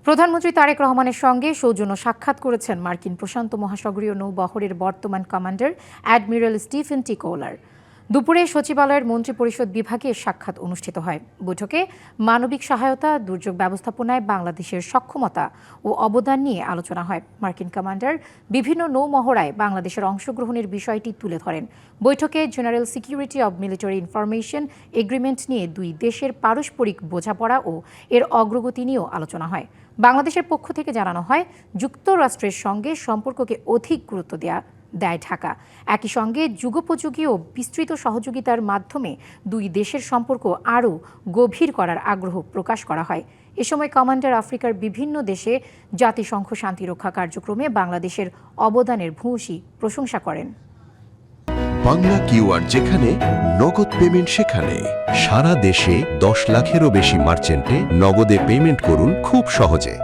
প্রধানমন্ত্রী তারেক রহমানের সঙ্গে সৌজন্য সাক্ষাৎ করেছেন মার্কিন প্রশান্ত মহাসাগরীয় নৌবহরের বর্তমান কমান্ডার অ্যাডমিরাল স্টিফেন টি কোলার। দুপুরে সচিবালয়ের মন্ত্রিপরিষদ বিভাগে সাক্ষাৎ অনুষ্ঠিত হয়। বৈঠকে মানবিক সহায়তা, দুর্যোগ ব্যবস্থাপনায় বাংলাদেশের সক্ষমতা ও অবদান নিয়ে আলোচনা হয়। মার্কিন কমান্ডার বিভিন্ন নৌমহড়ায় বাংলাদেশের অংশগ্রহণের বিষয়টি তুলে ধরেন। বৈঠকে general security of military information agreement নিয়ে দুই দেশের পারস্পরিক বোঝাপড়া ও এর অগ্রগতি নিয়েও আলোচনা হয়। বাংলাদেশের পক্ষ থেকে জানানো হয়, যুক্তরাষ্ট্রের সঙ্গে সম্পর্ককে অধিক গুরুত্ব দেয় ঢাকা। একই সঙ্গে যুগোপযোগী ও বিস্তৃত সহযোগিতার মাধ্যমে দুই দেশের সম্পর্ক আরও গভীর করার আগ্রহ প্রকাশ করা হয়। এ সময় কমান্ডার আফ্রিকার বিভিন্ন দেশে জাতিসংঘ শান্তিরক্ষা কার্যক্রমে বাংলাদেশের অবদানের ভূয়সী প্রশংসা করেন। বাংলা কিউআর যেখানে নগদ পেমেন্ট সেখানে। সারা দেশে 10 লাখেরও বেশি মার্চেন্টে নগদে পেমেন্ট করুন খুব সহজে।